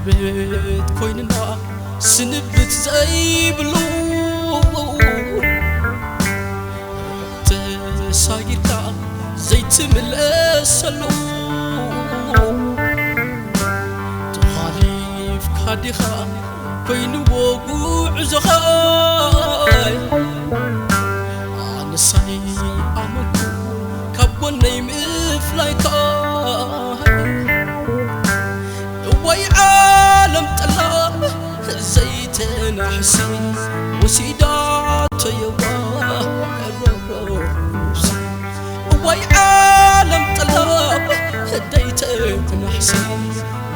بيت كويننا سنبت زي بلو تسايركا زي تملسلو تخاليف كاديخا كوين وقوع زخاي أنا ساي أمكو كابوني مفلايكاي وي عالم طلاب زيتنا حسين وسيدات يواه وي عالم طلاب زيتنا حسين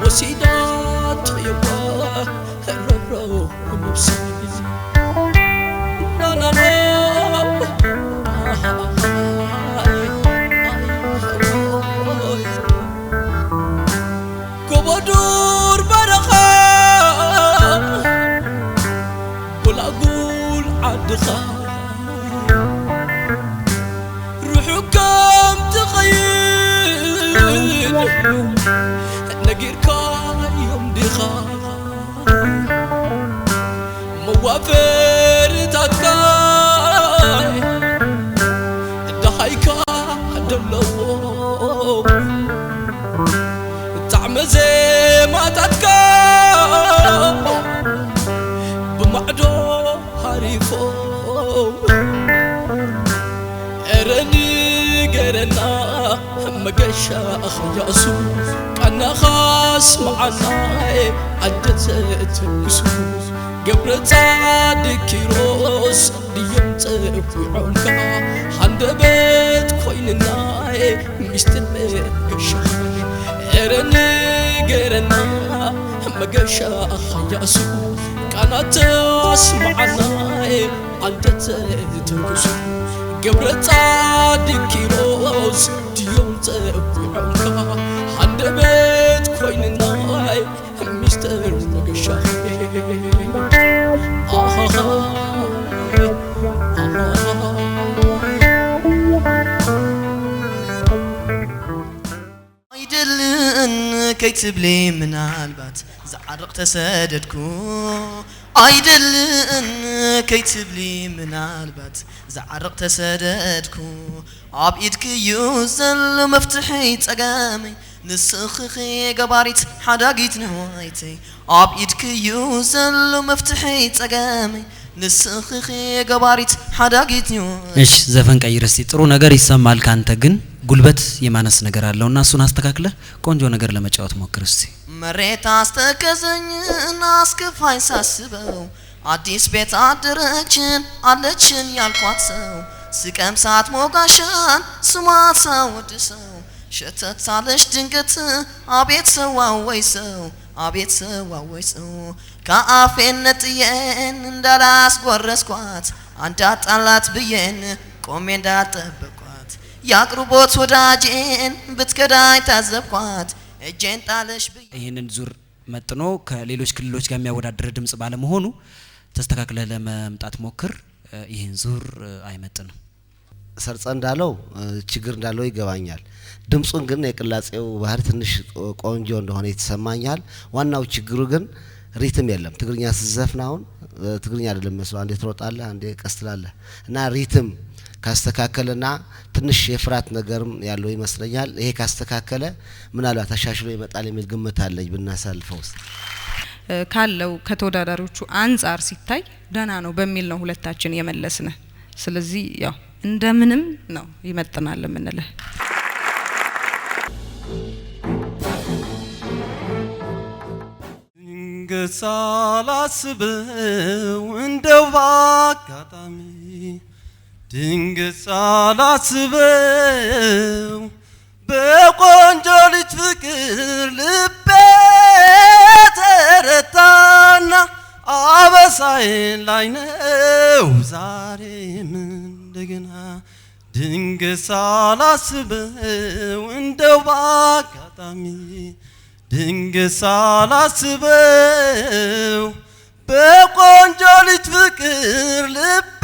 وسيدات يواه لا لا لا كبدور برخا قول أقول عدخا روحو كم تخيل نقيركا يوم دخا موافر تاكاي دهايكا دلو تعمزي ما تتكا بمعدو هاريفو ارني قرنا مقشا اخياسو انا خاص معنا عدت كسوس قبرت صادق كيروس ديوم تفعونكا حندبت كويننا مستلمت قشا ارني قرنا مقشا اخياسو كانت اسمعنا عدت تنكسو قبرت صادق كيروس ديوم تفعونكا حندبت كويننا مستر مقشا كيتب لي من البات زعرق تسددكو ايدلن كيتب لي من البات زعرق تسددكو عبيدك يوزل مفتحي تقامي نسخخي قباريت حداقيت نوايتي عبيدك يوزل مفتحي تقامي نسخخي قباريت حداقيت نوايتي ايش زفن قيرستي ጥሩ ነገር ይሰማል ካንተ ግን ጉልበት የማነስ ነገር አለውና እሱን አስተካክለ ቆንጆ ነገር ለመጫወት ሞክር እስቲ መሬት አስተከዘኝ አስከፋይ ሳስበው አዲስ ቤት አደረችን አለችን ያልኳት ሰው ስቀምሳት ሞጋሻን ስማት ሳወድሰው ሸተት ሳለሽ ድንገት አቤት ሰው አወይ ሰው አቤት ሰው አወይ ሰው ከአፌነት የን እንዳላስጎረስኳት አንዳጣላት ብየን ቆሜ እንዳጠበቅኳት ያቅርቦት ወዳጄን ብትከዳይ ታዘብኳት እጄን ጣለሽ ብዬ ይሄንን ዙር መጥኖ ከሌሎች ክልሎች ጋር የሚያወዳደር ድምጽ ባለ መሆኑ ተስተካክለ ለመምጣት ሞክር ይሄን ዙር አይመጥንም ሰርጸ እንዳለው ችግር እንዳለው ይገባኛል ድምጹን ግን የቅላጼው ባህር ትንሽ ቆንጆ እንደሆነ ይተሰማኛል ዋናው ችግሩ ግን ሪትም የለም ትግርኛ ሲዘፍናውን ትግርኛ አይደለም መስሎ አንዴ ትሮጣለህ አንዴ ቀስትላለህ እና ሪትም ካስተካከለና ትንሽ የፍራት ነገርም ያለው ይመስለኛል ይሄ ካስተካከለ ምናልባት ተሻሽሎ ይመጣል የሚል ግምት አለኝ ብናሳልፈውስ ካለው ከተወዳዳሪዎቹ አንፃር ሲታይ ደና ነው በሚል ነው ሁለታችን የመለስነ ስለዚህ ያው እንደምንም ነው ይመጥናል ምንልህ ገሳላስበው እንደው ባጋጣሚ ድንገት ሳላስበው በቆንጆ ልጅ ፍቅር ልቤ ተረታና አበሳዬን ላይ ነው ዛሬም እንደገና ድንገት ሳላስበው እንደው ባጋጣሚ ድንገት ሳላስበው በቆንጆ ልጅ ፍቅር ልቤ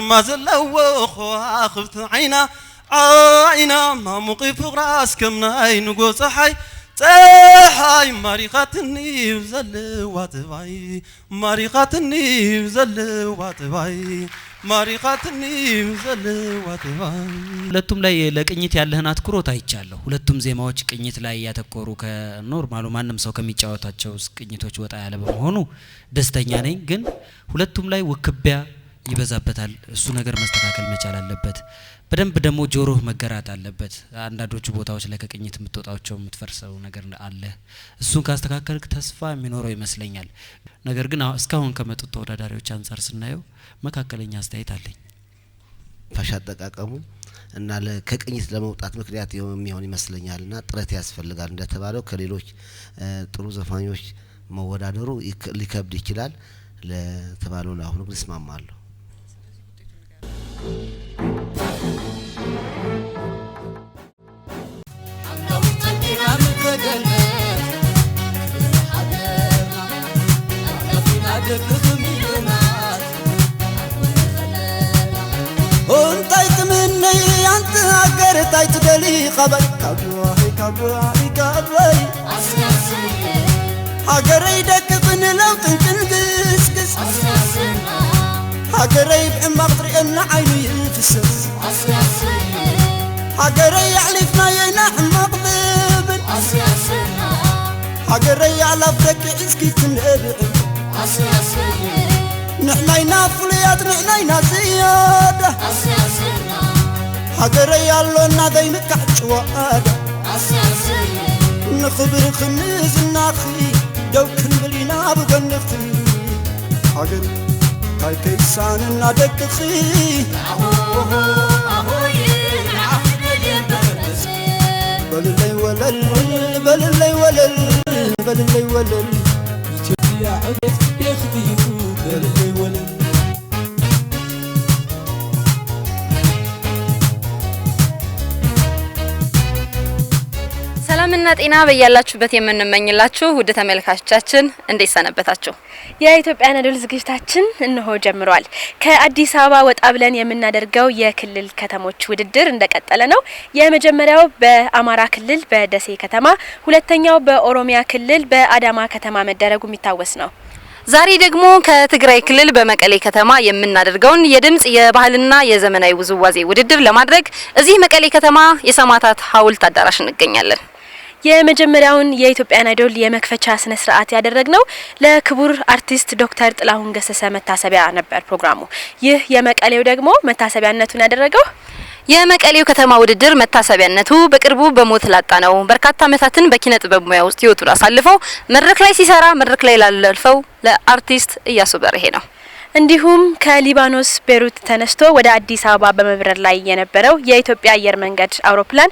ግርማ ዘለዎ ኸዋኽብቲ ዓይና ማሙቒ ፍቕራስ ከም ናይ ንጎ ፀሓይ ፀሓይ ማሪኻትኒ ዘለዋ ጥባይ ማሪኻትኒ ዘለዋ ጥባይ ማሪኻትኒ ዘለዋ ጥባይ ሁለቱም ላይ ለቅኝት ያለህን አትኩሮት አይቻለሁ። ሁለቱም ዜማዎች ቅኝት ላይ ያተኮሩ ከኖርማሉ ማንም ሰው ከሚጫወታቸው ቅኝቶች ወጣ ያለ በመሆኑ ደስተኛ ነኝ። ግን ሁለቱም ላይ ውክቢያ ይበዛበታል። እሱ ነገር መስተካከል መቻል አለበት። በደንብ ደግሞ ጆሮህ መገራት አለበት። አንዳንዶቹ ቦታዎች ላይ ከቅኝት የምትወጣቸው የምትፈርሰው ነገር አለ። እሱን ካስተካከልክ ተስፋ የሚኖረው ይመስለኛል። ነገር ግን እስካሁን ከመጡት ተወዳዳሪዎች አንፃር ስናየው መካከለኛ አስተያየት አለኝ። ፋሻ አጠቃቀሙ እና ከቅኝት ለመውጣት ምክንያት የሚሆን ይመስለኛልና ጥረት ያስፈልጋል። እንደተባለው ከሌሎች ጥሩ ዘፋኞች መወዳደሩ ሊከብድ ይችላል። ለተባለው ለአሁኑ ግን እስማማለሁ። انتيت مني انت هاجرت تدلي خبر كبوي كبوي كبوي هاجري دكفن لو تنقس قس هاجري بمقطري ان عيني يفسس هاجري يعلفنا ينحن مقلب هاجري على بدك اسكي تنقبع نحنينا فليات نحنينا زيادة هاجري يالونا دايمك حجوادة نخبر خميز الناخي دو كن بلينا بغنفتي هاجري هاي كيسان النادك خي بللي ولل بللي ولل بللي ولل يا عدت يخديكو بللي ولل ሰላምና ጤና በያላችሁበት የምንመኝላችሁ ውድ ተመልካቾቻችን እንዴት ሰነበታችሁ? የኢትዮጵያን አይዶል ዝግጅታችን እነሆ ጀምሯል። ከአዲስ አበባ ወጣ ብለን የምናደርገው የክልል ከተሞች ውድድር እንደቀጠለ ነው። የመጀመሪያው በአማራ ክልል በደሴ ከተማ፣ ሁለተኛው በኦሮሚያ ክልል በአዳማ ከተማ መደረጉ የሚታወስ ነው። ዛሬ ደግሞ ከትግራይ ክልል በመቀሌ ከተማ የምናደርገውን የድምጽ የባህልና የዘመናዊ ውዝዋዜ ውድድር ለማድረግ እዚህ መቀሌ ከተማ የሰማዕታት ሐውልት አዳራሽ እንገኛለን። የመጀመሪያውን የኢትዮጵያን አይዶል የመክፈቻ ስነ ስርዓት ያደረግነው ለክቡር አርቲስት ዶክተር ጥላሁን ገሰሰ መታሰቢያ ነበር ፕሮግራሙ። ይህ የመቀሌው ደግሞ መታሰቢያነቱን ያደረገው የመቀሌው ከተማ ውድድር መታሰቢያነቱ በቅርቡ በሞት ላጣ ነው በርካታ ዓመታትን በኪነ ጥበብ ሙያ ውስጥ ህይወቱን አሳልፈው መድረክ ላይ ሲሰራ መድረክ ላይ ላለፈው ለአርቲስት ኢያሱ በርሄ ነው። እንዲሁም ከሊባኖስ ቤሩት ተነስቶ ወደ አዲስ አበባ በመብረር ላይ የነበረው የኢትዮጵያ አየር መንገድ አውሮፕላን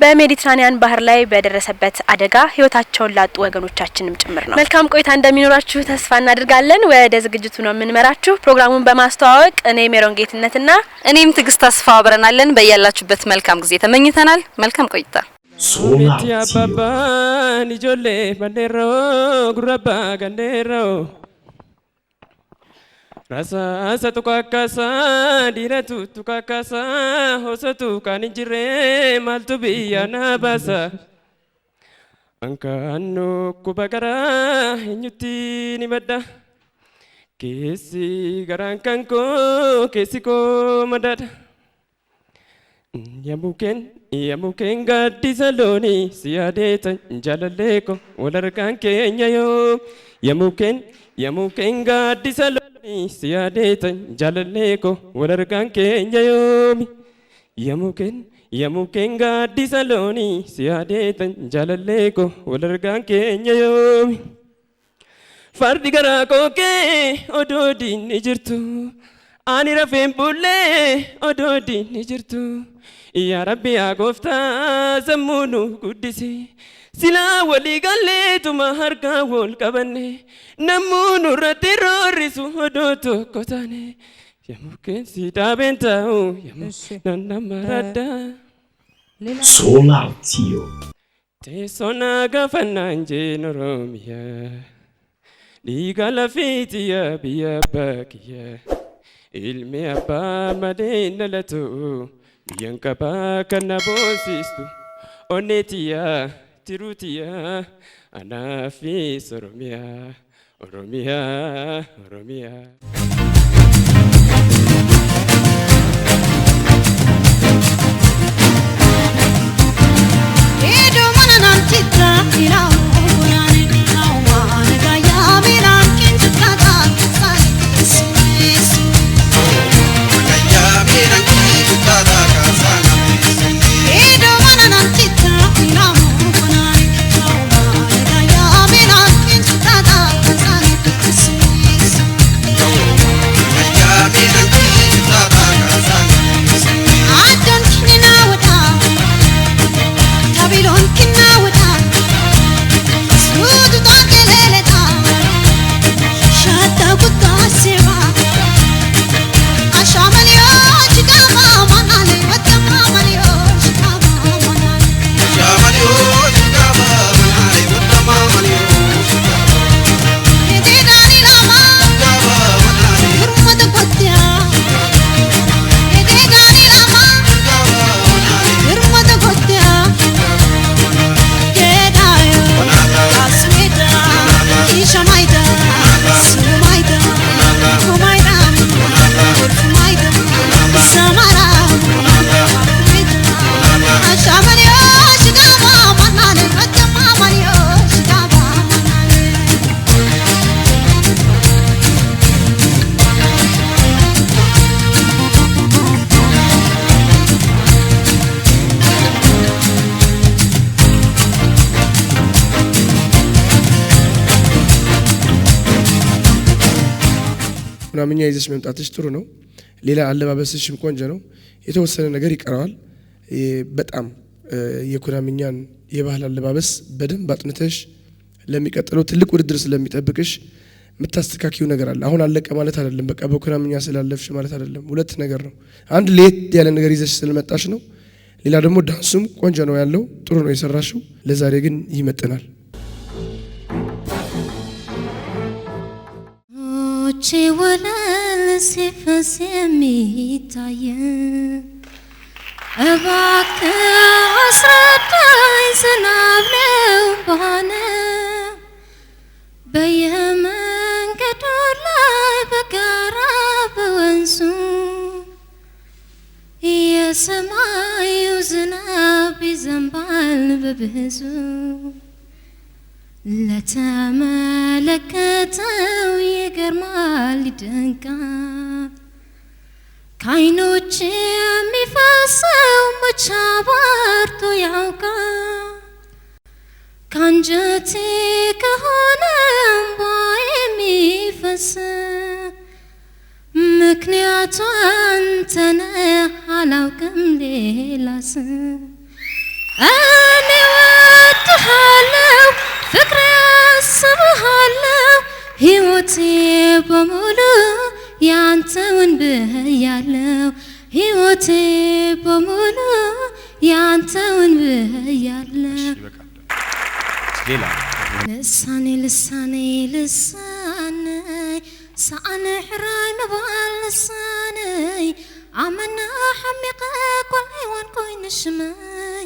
በሜዲትራኒያን ባህር ላይ በደረሰበት አደጋ ህይወታቸውን ላጡ ወገኖቻችንም ጭምር ነው። መልካም ቆይታ እንደሚኖራችሁ ተስፋ እናደርጋለን። ወደ ዝግጅቱ ነው የምንመራችሁ። ፕሮግራሙን በማስተዋወቅ እኔ ሜሮን ጌትነትና እኔም ትግስት ተስፋ አብረናለን። በያላችሁበት መልካም ጊዜ ተመኝተናል። መልካም ቆይታ። ሱሚቲ አባባ ኒጆሌ ባንዴሮ ጉራባ ጋንዴሮ rasa satu kakasa diretu tu kakasa hosatu kaninjire maltu biyana basa angkanu kubagara hinyuti ni madda kesi garangkanko kesi ko madad Yamuken gaddisa looni siyaadeta jaalaleeko walargaan keenya yoo Yamuken gaddisa looni siyaadeta jaalaleeko walargaan keenya yoo Yamuken gaddisa looni siyaadeta jaalaleeko walargaan keenya yoo Fardi garaa kookee odoo diinni jirtu ani rafeen bullee odoo diinni jirtu yaa rabbi yaa gooftaa sammuu nu guddisi silaa walii galleetuma harkaa wal qabanne namuu nurratti roorrisu odoo tokko taane Yamuken si dhaabeen taa'u Yamuken nammaradda Solaatio teessona gaafannaan jeen Oromiyaa dhiiga lafiitiya biyya bakkiya ilmi abbaa malee dhalatu biyyan qabaa kan na boonsistu onneetiya tiruutiya anaafis Oromiyaa ምናምኛ ይዘሽ መምጣትሽ ጥሩ ነው። ሌላ አለባበስሽም ቆንጆ ነው። የተወሰነ ነገር ይቀራል። በጣም የኩናምኛን የባህል አለባበስ በደንብ አጥንተሽ ለሚቀጥለው ትልቅ ውድድር ስለሚጠብቅሽ የምታስተካክዩ ነገር አለ። አሁን አለቀ ማለት አይደለም። በቃ በኩናምኛ ስላለፍሽ ማለት አይደለም። ሁለት ነገር ነው። አንድ ለየት ያለ ነገር ይዘሽ ስለመጣሽ ነው። ሌላ ደግሞ ዳንሱም ቆንጆ ነው ያለው፣ ጥሩ ነው የሰራሽው። ለዛሬ ግን ይመጥናል። ወለል ሲፈስ የሚታይ እባክህ አስረዳኝ ዝናብ ነው ባነ በየመንገዱ ላይ በጋራ በወንዙ የሰማዩ ዝናብ ይዘንባል በብዙ ለተመለከተው ይገርማል ይደንቃል ከዓይኖች የሚፈሰው መች አባርቶ ያውቃል ካንጀቴ ከሆነ እንባ የሚፈሰው ምክንያቱ አንተ ነህ አላውቅም ሌላ ሰው እኔ እወድሃለሁ ፍቅሬ አስብሃለሁ ሕይወቴ በሙሉ ያንተውን ብያለሁ ሕይወቴ በሙሉ ያንተውን ብያለሁ ልሳኔ ልሳኔ ልሳኔ ሳአነ ሕራይ መባል ልሳኔ አመና ሐሚቀ ኮል ሕይዋን ኮይን ሽመይ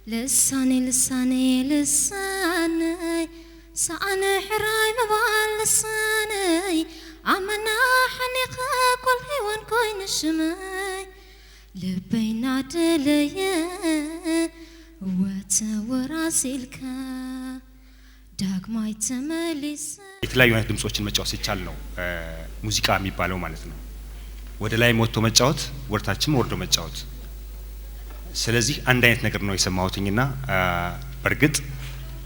لساني لساني لساني سأنا حراي مبال لساني عمنا حنيقة كل هيوان كوين الشماي لبين ናደለየ ወተወራሲልካ ዳግማይ ተመልሰ የተለያዩ አይነት ድምጾችን መጫወት ሲቻል ነው ሙዚቃ የሚባለው ማለት ነው። ወደ ላይ ሞቶ መጫወት ወርታችም ወርዶ መጫወት። ስለዚህ አንድ አይነት ነገር ነው የሰማሁትኝና በርግጥ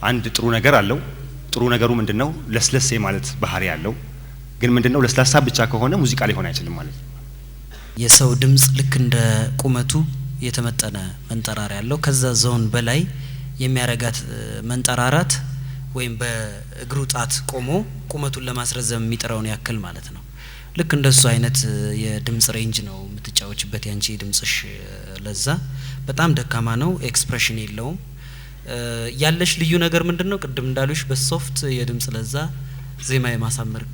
አንድ ጥሩ ነገር አለው። ጥሩ ነገሩ ምንድነው? ለስለሴ ማለት ባህሪ ያለው ግን ምንድነው ለስላሳ ብቻ ከሆነ ሙዚቃ ሊሆን አይችልም ማለት ነው። የሰው ድምጽ ልክ እንደ ቁመቱ የተመጠነ መንጠራር ያለው ከዛ ዞን በላይ የሚያረጋት መንጠራራት ወይም በእግሩ ጣት ቆሞ ቁመቱን ለማስረዘም የሚጥረውን ያክል ማለት ነው። ልክ እንደሱ አይነት የድምጽ ሬንጅ ነው የምትጫወችበት። ያንቺ ድምጽሽ ለዛ በጣም ደካማ ነው፣ ኤክስፕሬሽን የለውም። ያለሽ ልዩ ነገር ምንድነው? ቅድም እንዳሉሽ በሶፍት የድምጽ ለዛ ዜማ የማሳመር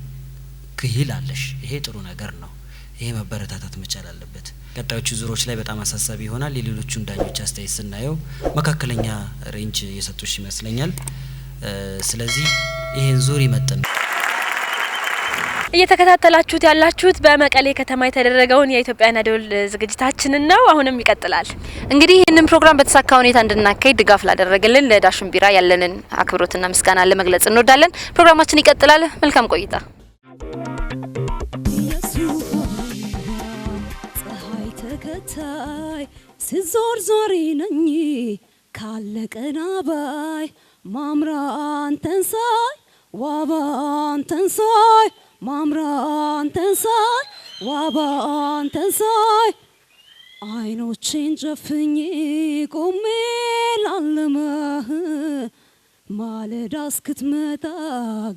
ክሂል አለሽ። ይሄ ጥሩ ነገር ነው። ይሄ መበረታታት መቻል አለበት። ቀጣዮቹ ዙሮች ላይ በጣም አሳሳቢ ይሆናል። የሌሎቹን ዳኞች አስተያየት ስናየው መካከለኛ ሬንጅ የሰጡሽ ይመስለኛል። ስለዚህ ይሄን ዙር ይመጥን። እየተከታተላችሁት ያላችሁት በመቀሌ ከተማ የተደረገውን የኢትዮጵያን አይዶል ዝግጅታችንን ነው። አሁንም ይቀጥላል። እንግዲህ ይህንን ፕሮግራም በተሳካ ሁኔታ እንድናካሄድ ድጋፍ ላደረገልን ለዳሽን ቢራ ያለንን አክብሮትና ምስጋና ለመግለጽ እንወዳለን። ፕሮግራማችን ይቀጥላል። መልካም ቆይታ። ፀሐይ ተከታይ ስዞር ዞሪ ነኝ ካለቀና ባይ ማምራን ተንሳይ ዋባን ተንሳይ ማምራን ተንሳይ ዋባን ተንሳይ አይኖቼን ጨፍኜ ቆሜ ላለመህ ማለዳ እስክትመጣ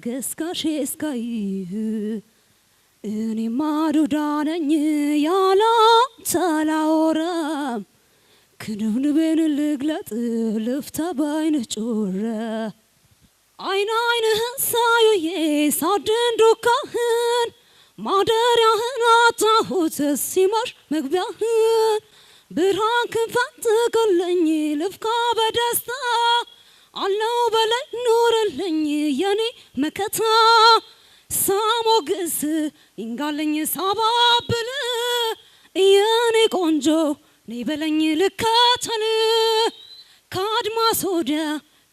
ገስጋሼ እስካይህ እኔማ ዱዳ ነኝ ያላንተ አላወራም ክንብንቤን ልግለጥ ልፍታ ባይንህ ጮረ አይን አይንህን ሳዩዬ ሳድን ዱካህን ማደሪያህን አጣሁት ሲመሽ መግቢያህን ብርሃን ክንፈን ትቅልኝ ልፍካ በደስታ አለው በላይ ኑርልኝ የኔ መከታ ሳሞግስ ይንጋለኝ ሳባብል የኔ ቆንጆ ነይ በለኝ ልከተል ከአድማስ ወዲያ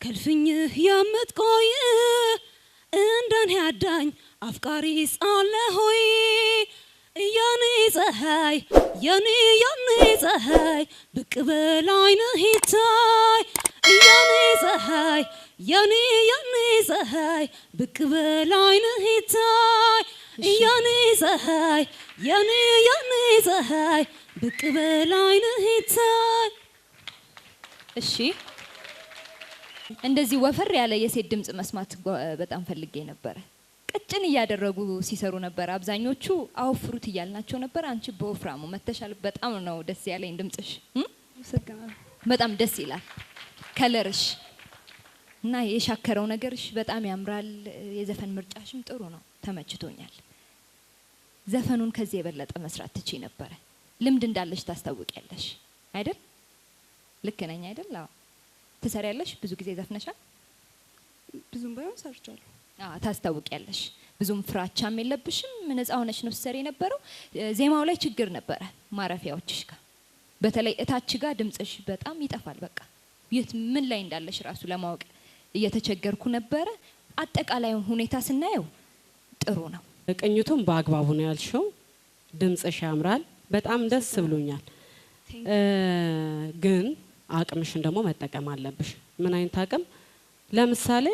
ከልፍኝህ የምትቆይ እንደኔ አዳኝ አፍቃሪ ሳለ ሆይ የኔ ፀሐይ የኔ ፀሐይ ብቅ በል ዓይንህ ይታይ የኔ ፀሐይ የኔ ፀሐይ ብቅ በል ዓይንህ ይታይ የኔ ፀሐይ የኔ ፀሐይ ብቅ በል ዓይንህ ይታይ። እሺ እንደዚህ ወፈር ያለ የሴት ድምጽ መስማት በጣም ፈልጌ ነበር። ቀጭን እያደረጉ ሲሰሩ ነበር አብዛኞቹ። አውፍሩት እያልናቸው ነበር። አንቺ በወፍራሙ መተሻል። በጣም ነው ደስ ያለኝ ድምጽሽ። በጣም ደስ ይላል። ከለርሽ እና የሻከረው ነገርሽ በጣም ያምራል። የዘፈን ምርጫሽም ጥሩ ነው፣ ተመችቶኛል። ዘፈኑን ከዚህ የበለጠ መስራት ትችይ ነበር። ልምድ እንዳለሽ ታስታውቂያለሽ አይደል? ልክ ነኝ አይደል? አዎ ትሰሪያለሽ። ብዙ ጊዜ ዘፍነሻል? ብዙም ባይሆን ሰርቻለሁ። ታስታውቂያለሽ። ብዙም ፍራቻም የለብሽም። ነፃ ሆነሽ ነው ሰሪ ነበረው። ዜማው ላይ ችግር ነበረ ማረፊያዎችሽ ጋር፣ በተለይ እታች ጋር ድምጽሽ በጣም ይጠፋል። በቃ የት ምን ላይ እንዳለሽ ራሱ ለማወቅ እየተቸገርኩ ነበረ። አጠቃላይ ሁኔታ ስናየው ጥሩ ነው። ቅኝቱም በአግባቡ ነው ያልሽው። ድምጽሽ ያምራል። በጣም ደስ ብሎኛል። ግን አቅምሽን ደግሞ መጠቀም አለብሽ። ምን አይነት አቅም? ለምሳሌ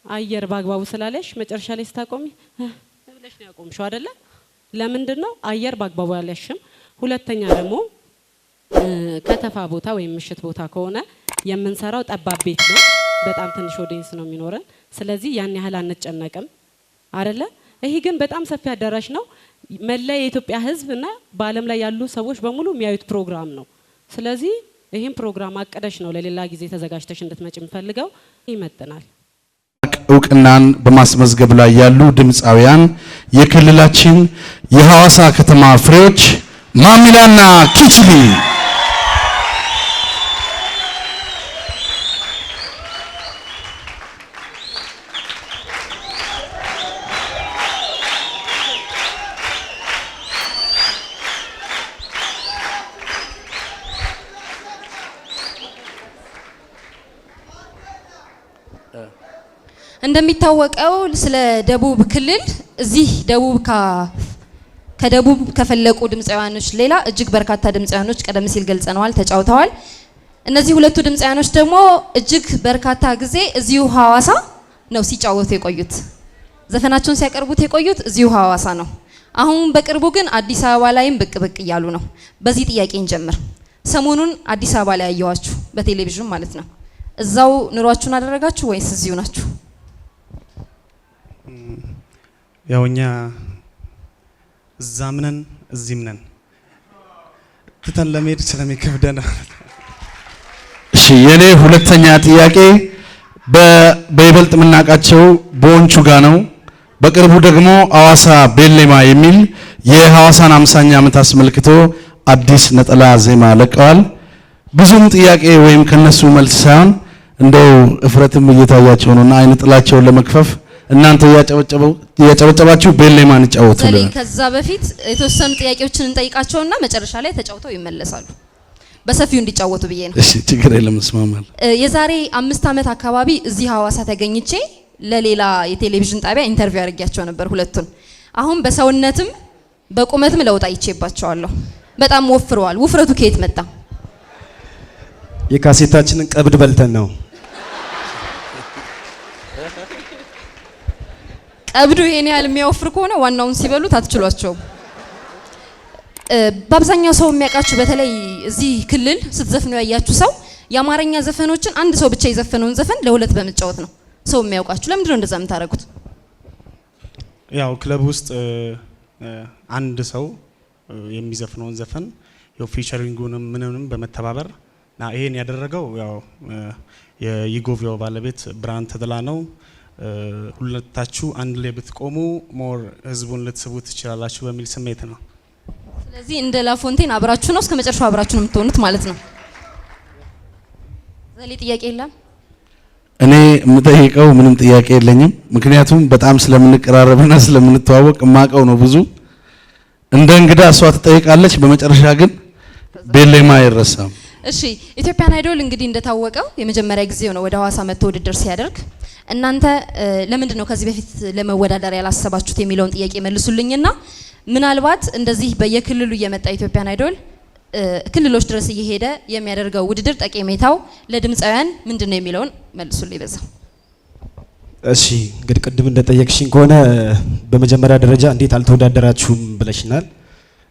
አየር ባግባቡ ስላለሽ መጨረሻ ላይ ስታቆሚ ብለሽ ነው ያቆምሽው አይደለ? ለምንድነው አየር ባግባቡ ያለሽም? ሁለተኛ ደግሞ ከተፋ ቦታ ወይም ምሽት ቦታ ከሆነ የምንሰራው ጠባብ ቤት ነው። በጣም ትንሽ ኦዲየንስ ነው የሚኖረን። ስለዚህ ያን ያህል አንጨነቅም አይደለ? ይሄ ግን በጣም ሰፊ አዳራሽ ነው። መላ የኢትዮጵያ ሕዝብና በዓለም ላይ ያሉ ሰዎች በሙሉ የሚያዩት ፕሮግራም ነው። ስለዚህ ይሄን ፕሮግራም አቀደሽ ነው ለሌላ ጊዜ ተዘጋጅተሽ እንድትመጪ የምፈልገው። ይመጥናል። እውቅናን በማስመዝገብ ላይ ያሉ ድምፃውያን የክልላችን የሐዋሳ ከተማ ፍሬዎች ማሚላና ኪችሊ እንደሚታወቀው ስለ ደቡብ ክልል እዚህ ደቡብ ከደቡብ ከፈለቁ ድምፃውያኖች ሌላ እጅግ በርካታ ድምፃውያኖች ቀደም ሲል ገልጸነዋል፣ ተጫውተዋል። እነዚህ ሁለቱ ድምፃውያኖች ደግሞ እጅግ በርካታ ጊዜ እዚሁ ሐዋሳ ነው ሲጫወቱ የቆዩት። ዘፈናቸውን ሲያቀርቡት የቆዩት እዚሁ ሐዋሳ ነው። አሁን በቅርቡ ግን አዲስ አበባ ላይም ብቅ ብቅ እያሉ ነው። በዚህ ጥያቄ እንጀምር። ሰሞኑን አዲስ አበባ ላይ ያየዋችሁ በቴሌቪዥን ማለት ነው። እዛው ኑሯችሁን አደረጋችሁ ወይስ እዚሁ ናችሁ? ያውኛ እዛም ነን እዚህም ነን ትተን ለመሄድ ስለሚከብደን። እሺ የኔ ሁለተኛ ጥያቄ በይበልጥ የምናውቃቸው ቦንቹ ጋ ነው። በቅርቡ ደግሞ ሐዋሳ ቤሌማ የሚል የሐዋሳን 50ኛ ዓመት አስመልክቶ አዲስ ነጠላ ዜማ ለቀዋል። ብዙም ጥያቄ ወይም ከነሱ መልስ ሳይሆን እንደው እፍረትም እየታያቸው ነውና አይን ጥላቸውን ለመክፈፍ እናንተ ያጨበጨባችሁ ቤሌማን ይጫወቱልን። ከዛ በፊት የተወሰኑ ጥያቄዎችን እንጠይቃቸውና መጨረሻ ላይ ተጫውተው ይመለሳሉ። በሰፊው እንዲጫወቱ ብዬ ነው። እሺ ችግር የለም እስማማለሁ። የዛሬ 5 ዓመት አካባቢ እዚህ ሐዋሳ ተገኝቼ ለሌላ የቴሌቪዥን ጣቢያ ኢንተርቪው አድርጌያቸው ነበር ሁለቱን። አሁን በሰውነትም በቁመትም ለውጥ አይቼባቸዋለሁ። በጣም ወፍረዋል። ውፍረቱ ከየት መጣ? የካሴታችንን ቀብድ በልተን ነው። ቀብዱ ይሄን ያህል የሚያወፍር ከሆነ ዋናውን ሲበሉት አትችሏቸውም። በአብዛኛው ሰው የሚያውቃችሁ በተለይ እዚህ ክልል ስትዘፍኑ ያያችሁ ሰው የአማርኛ ዘፈኖችን አንድ ሰው ብቻ የዘፈነውን ዘፈን ለሁለት በመጫወት ነው ሰው የሚያውቃችሁ። ለምንድን ነው እንደዛ የምታደርጉት? ያው ክለብ ውስጥ አንድ ሰው የሚዘፍነውን ዘፈን ያው ፊቸሪንጉንም ምንንም በመተባበር ና ይሄን ያደረገው ያው የይጎቪዮ ባለቤት ብርሃን ተድላ ነው። ሁለታችሁ አንድ ላይ ብትቆሙ ሞር ህዝቡን ልትስቡ ትችላላችሁ በሚል ስሜት ነው። ስለዚህ እንደ ላፎንቴን አብራችሁ ነው እስከ መጨረሻው አብራችሁ ነው የምትሆኑት ማለት ነው። ዘሌ ጥያቄ የለም? እኔ የምጠይቀው ምንም ጥያቄ የለኝም። ምክንያቱም በጣም ስለምንቀራረብና ስለምንተዋወቅ ማቀው ነው ብዙ። እንደ እንግዳ እሷ ትጠይቃለች፣ በመጨረሻ ግን ቤሌማ አይረሳም። እሺ ኢትዮጵያን አይዶል እንግዲህ እንደታወቀው የመጀመሪያ ጊዜው ነው ወደ ሐዋሳ መጥቶ ውድድር ሲያደርግ። እናንተ ለምንድን ነው ከዚህ በፊት ለመወዳደር ያላሰባችሁት የሚለውን ጥያቄ መልሱልኝና ምናልባት እንደዚህ በየክልሉ እየመጣ ኢትዮጵያን አይዶል ክልሎች ድረስ እየሄደ የሚያደርገው ውድድር ጠቀሜታው ለድምፃውያን ምንድነው የሚለውን መልሱልኝ በዛ። እሺ እንግዲህ ቅድም እንደጠየቅሽኝ ከሆነ በመጀመሪያ ደረጃ እንዴት አልተወዳደራችሁም ብለሽናል።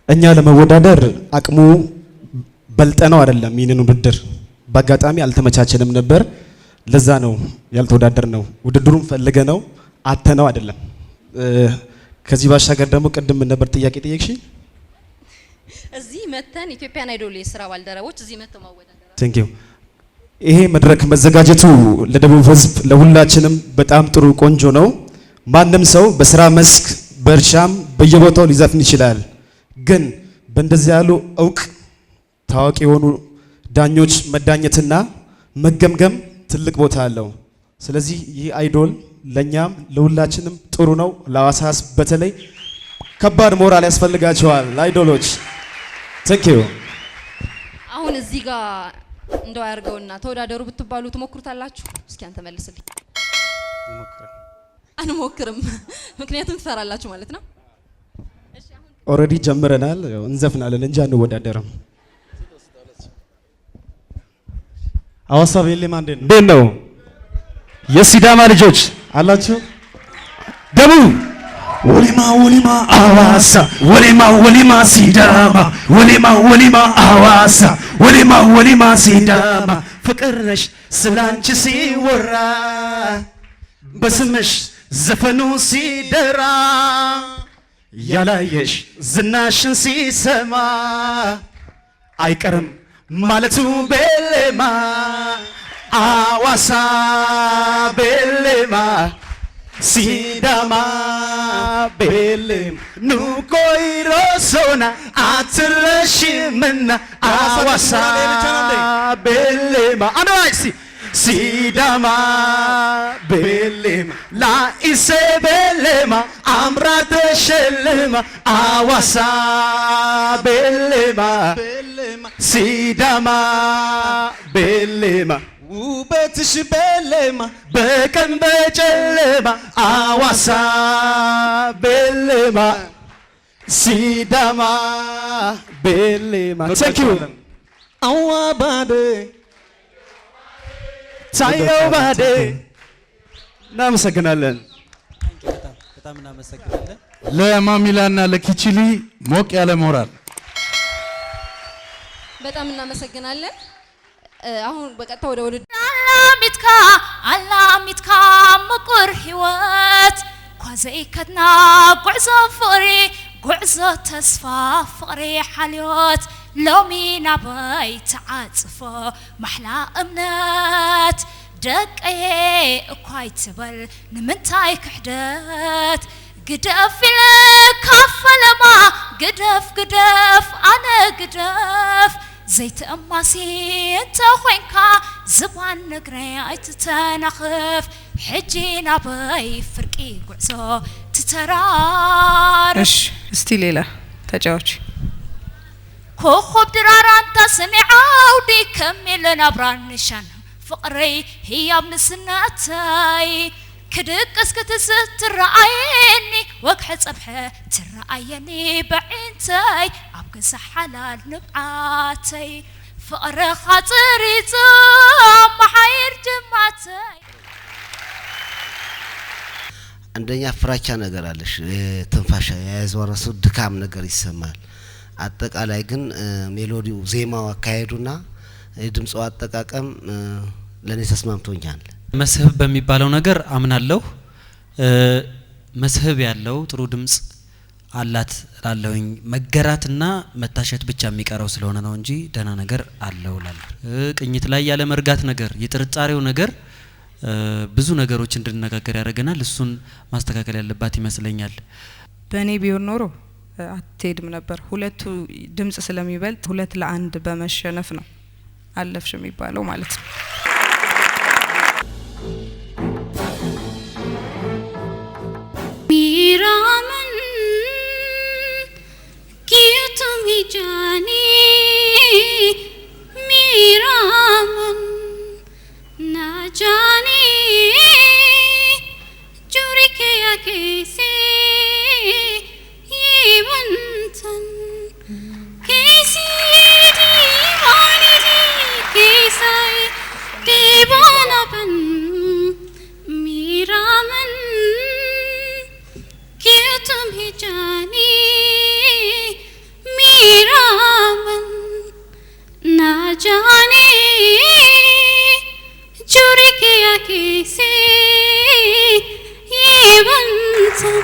እኛ ለመወዳደር አቅሙ በልጠነው አይደለም፣ ይህንን ውድድር በአጋጣሚ አልተመቻቸንም ነበር። ለዛ ነው ያልተወዳደር ነው። ውድድሩን ፈልገ ነው አተነው አይደለም። ከዚህ ባሻገር ደግሞ ቅድም ነበር ጥያቄ ጠየቅሽኝ። እዚህ መተን ኢትዮጵያን አይዶል የስራ ባልደረቦች እዚህ መተው ማወዳደር ቴንክ ዩ። ይሄ መድረክ መዘጋጀቱ ለደቡብ ህዝብ ለሁላችንም በጣም ጥሩ ቆንጆ ነው። ማንም ሰው በስራ መስክ በእርሻም በየቦታው ሊዘፍን ይችላል። ግን በእንደዚህ ያሉ እውቅ ታዋቂ የሆኑ ዳኞች መዳኘትና መገምገም ትልቅ ቦታ አለው። ስለዚህ ይህ አይዶል ለኛም ለሁላችንም ጥሩ ነው። ለሐዋሳ በተለይ ከባድ ሞራል ያስፈልጋቸዋል አይዶሎች። ቴንክ ዩ። አሁን እዚህ ጋር እንደው ያርገውና ተወዳደሩ ብትባሉ ትሞክሩታላችሁ? እስኪ አንተ መልስልኝ። አንሞክርም። ምክንያቱም ትፈራላችሁ ማለት ነው። ኦልሬዲ ጀምረናል፣ እንዘፍናለን እንጂ አንወዳደርም። ሐዋሳ ቤሌማ እንዴት ነው? የሲዳማ ልጆች አላችሁ? ደቡብ ወሊማ ወሊማ ሐዋሳ ወሊማ ወሊማ ሲዳማ ወሊማ ወሊማ ሐዋሳ ወሊማ ወሊማ ሲዳማ ፍቅር ነሽ ስላንቺ ሲወራ በስምሽ ዘፈኑ ሲደራ ያላየሽ ዝናሽን ሲሰማ አይቀርም ማለቱ ቤሌማ ሐዋሳ ቤሌማ ሲዳማ ቤሌም ኑኮይሮሶና አትለሽምና ሐዋሳ ቤሌማ አንዋይሲ ሲዳማ ቤሌም ላኢሴ ቤሌማ አምራ ተሸልማ ሐዋሳ ቤሌማ ሲዳማ ቤሌማ ውበት ቤትሽ ቤሌማ በቀን በጨለማ አዋሳ ቤሌማ ሲዳማ ቤሌማ ቴንክ ዩ አዋባዴ ታየው ባዴ እናመሰግናለን። በጣም እናመሰግናለን። ለማሚላና ለኪቺሊ ሞቅ ያለ ሞራል በጣም እናመሰግናለን። አሁን በቀጥታ ወደ ውድድር አላሚትካ ምቁር ህይወት ኳዘይከትና ጉዕዞ ፍቅሪ ጉዕዞ ተስፋ ፍቅሪ ሓልዮት ሎሚ ናበይ ተዓጽፎ ማሕላ እምነት ደቀየ እኳይ ትበል ንምንታይ ክሕደት ግደፍ ኢለካ ፈለማ ግደፍ ግደፍ ኣነ ግደፍ ዘይተእማሲ እንተ ኮንካ ዝባን ነግረ ኣይትተናኽፍ ሕጂ ናበይ ፍርቂ ጉዕዞ ትተራርፍ። እስቲ ሌላ ተጫዋች ኮኸብ ድራራንታ ሰሚዕ ዓውዲ ከሚል ናብራንሻን ፍቅረይ ህያብ ንስነተይ ክድቅስ ክትስህ ትረኣየኒ ወግሐ ፀብሐ ትረኣየኒ በዒንተይ ኣብ ገዛ ሓላል ንብዓተይ ፍቅርኻ ፅሪፁ መሓይር ጅማተይ። አንደኛ ፍራቻ ነገር አለሽ፣ ትንፋሽ የያዘው ራሱ ድካም ነገር ይሰማል። አጠቃላይ ግን ሜሎዲው፣ ዜማው፣ አካሄዱና የድምፁ አጠቃቀም ለኔ ተስማምቶኛል። መስህብ በሚባለው ነገር አምናለሁ። መስህብ ያለው ጥሩ ድምጽ አላት ላለውኝ መገራትና መታሸት ብቻ የሚቀረው ስለሆነ ነው እንጂ ደህና ነገር አለው ላል ቅኝት ላይ ያለ መርጋት ነገር የጥርጣሬው ነገር ብዙ ነገሮች እንድንነጋገር ያደርገናል። እሱን ማስተካከል ያለባት ይመስለኛል። በእኔ ቢሆን ኖሮ አትሄድም ነበር። ሁለቱ ድምጽ ስለሚበልጥ 2-1 በመሸነፍ ነው አለፍሽ የሚባለው ማለት ነው። ሚራምን ኪቱም ሂጃኒ ሚራምን ናጃኒ ጁሪኬ ያኬሴ ይብንተን ኬሲ ዲባኒ ኬሳይ ዲባናበን ሚራምን ኪቱም ሂጃኒ ሚራምን ናጃኒ ጁሪኬ ያኬሴ ይብንተን።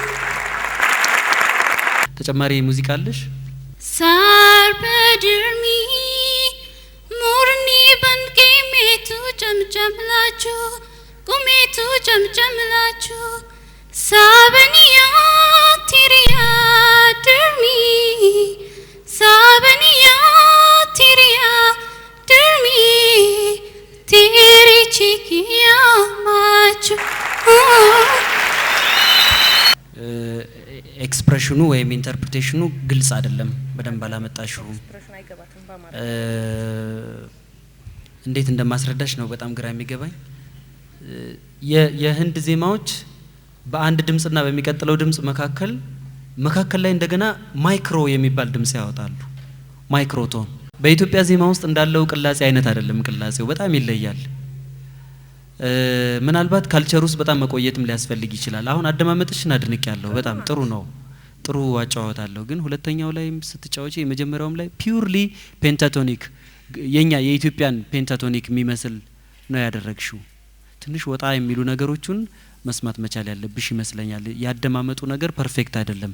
ተጨማሪ ሙዚቃ አለሽ? ሳር በድርሚ ሙርኒ በንቄሜቱ ጨምጨምላችሁ ቁሜቱ ጨምጨምላችሁ ሳበኒያ ቲሪያ ድርሚ ሳበኒያ ቲሪያ ድርሚ ቲሪ ቺኪያ ማችሁ ኤክስፕሬሽኑ ወይም ኢንተርፕሬቴሽኑ ግልጽ አይደለም። በደንብ አላመጣሽው። እንዴት እንደማስረዳሽ ነው በጣም ግራ የሚገባኝ። የህንድ ዜማዎች በአንድ ድምጽና በሚቀጥለው ድምጽ መካከል ላይ እንደገና ማይክሮ የሚባል ድምጽ ያወጣሉ። ማይክሮቶን በኢትዮጵያ ዜማ ውስጥ እንዳለው ቅላጼ አይነት አይደለም። ቅላጼው በጣም ይለያል። ምናልባት ካልቸር ውስጥ በጣም መቆየትም ሊያስፈልግ ይችላል። አሁን አደማመጥሽን አድንቅ ያለው በጣም ጥሩ ነው። ጥሩ አጫዋወት አለው። ግን ሁለተኛው ላይ ስትጫወቺ የመጀመሪያውም ላይ ፒውርሊ ፔንታቶኒክ የኛ የኢትዮጵያን ፔንታቶኒክ የሚመስል ነው ያደረግሽው። ትንሽ ወጣ የሚሉ ነገሮችን መስማት መቻል ያለብሽ ይመስለኛል። ያደማመጡ ነገር ፐርፌክት አይደለም።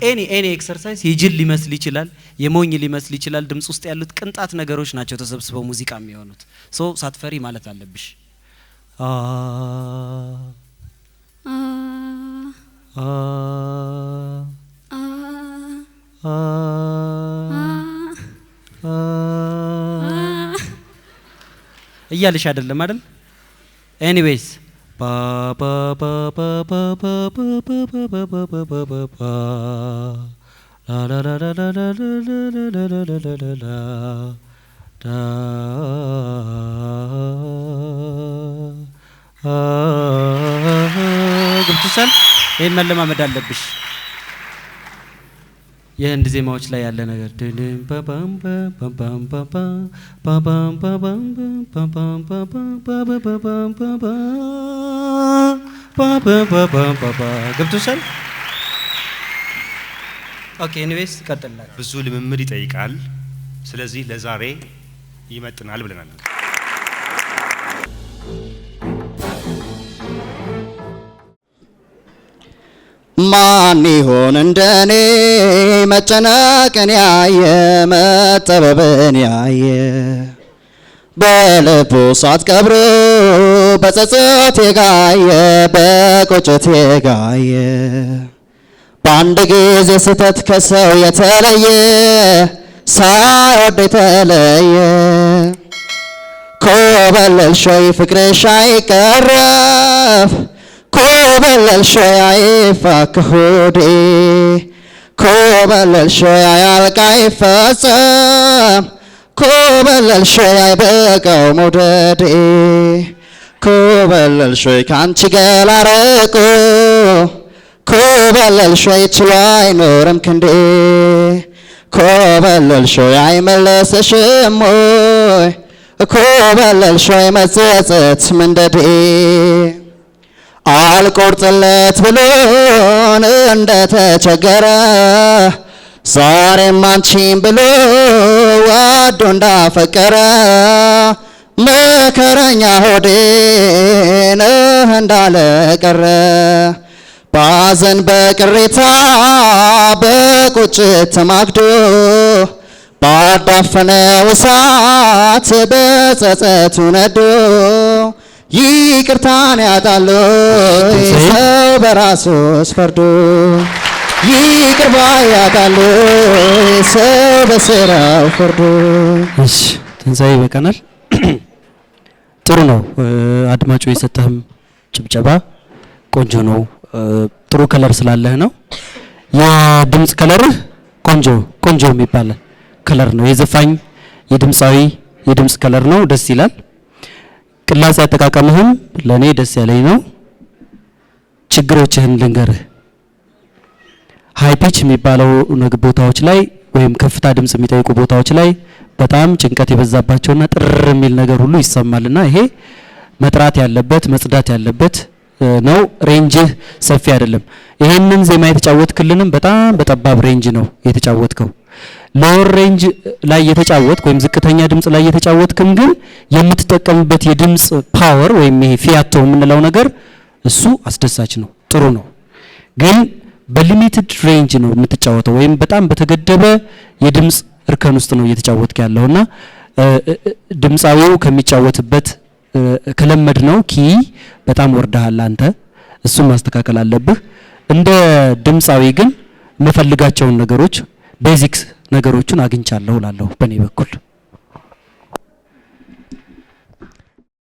ኤኒ ኤክሰርሳይዝ የጅል ሊመስል ይችላል፣ የሞኝ ሊመስል ይችላል። ድምጽ ውስጥ ያሉት ቅንጣት ነገሮች ናቸው ተሰብስበው ሙዚቃ የሚሆኑት። ሶ ሳትፈሪ ማለት አለብሽ። እያልሽ አይደለም አይደል? ኤኒዌይስ ይሄን መለማመድ አለብሽ። የህንድ ዜማዎች ላይ ያለ ነገር ገብቶሻል? ኦኬ ኤኒዌይስ ቀጥላል። ብዙ ልምምድ ይጠይቃል። ስለዚህ ለዛሬ ይመጥናል ብለናል። ማን ይሆን እንደኔ መጨነቅን ያየ መጠበብን ያየ በልቡ ሳት ቀብሮ በጸጸት የጋየ በቁጭት የጋየ በአንድ ጊዜ ስህተት ከሰው የተለየ ሳይወድ የተለየ ኮበለልሽ ወይ ፍቅርሽ አይቀረፍ ኮበለልሽ ወይ አይፋክ ሆዴ ኮበለልሽ ወይ አያልቅ አይፈጸም ኮበለልሽ ወይ አይበቃው መውደዴ ኮበለልሽ ወይ ካንቺ ገላ ርቆ ኮበለልሽ ወይ ችሎ አይኖርም ክንዴ ኮበለልሽ ወይ አይመለስሽም ወይ ኮበለልሽ ወይ መጸጸት መንደዴ አልቆርጥለት ብሎን እንደተቸገረ ዛሬም አንቺን ብሎ ወዶ እንዳፈቀረ መከረኛ ሆዴን እንዳለ ቀረ ባዘን በቅሬታ በቁጭት ተማግዶ ባዳፈነው እሳት በጸጸቱ ነዶ ይቅርታን ያጣሉ ሰው በራሱስ ፈርዶ ይቅር ባይ ያጣሉ ሰው በስራው ፈርዶ። እሺ ትንሣኤ ይበቃናል። ጥሩ ነው። አድማጩ የሰጠህም ጭብጨባ ቆንጆ ነው። ጥሩ ከለር ስላለህ ነው። የድምጽ ከለርህ ቆንጆ የሚባል ከለር ነው። የዘፋኝ የድምጻዊ የድምጽ ከለር ነው። ደስ ይላል። ቅላጼ አጠቃቀምህም ለኔ ደስ ያለኝ ነው። ችግሮችህን ልንገርህ። ሃይ ፒች የሚባለው ቦታዎች ላይ ወይም ከፍታ ድምጽ የሚጠይቁ ቦታዎች ላይ በጣም ጭንቀት የበዛባቸውና ጥር የሚል ነገር ሁሉ ይሰማልና ይሄ መጥራት ያለበት መጽዳት ያለበት ነው። ሬንጅህ ሰፊ አይደለም። ይሄንን ዜማ የተጫወትክልንም በጣም በጠባብ ሬንጅ ነው የተጫወትከው። ሎወር ሬንጅ ላይ የተጫወትክ ወይም ዝቅተኛ ድምጽ ላይ የተጫወትክም ግን የምትጠቀምበት የድምጽ ፓወር ወይም ይሄ ፊያቶ የምንለው ነገር እሱ አስደሳች ነው፣ ጥሩ ነው። ግን በሊሚትድ ሬንጅ ነው የምትጫወተው ወይም በጣም በተገደበ የድምጽ እርከን ውስጥ ነው እየተጫወትክ ያለውና ድምጻዊው ከሚጫወትበት ከለመድ ነው ኪ በጣም ወርደሃል አንተ። እሱን ማስተካከል አለብህ። እንደ ድምጻዊ ግን የምፈልጋቸውን ነገሮች ቤዚክስ ነገሮችን አግኝቻለሁ ላለሁ በኔ በኩል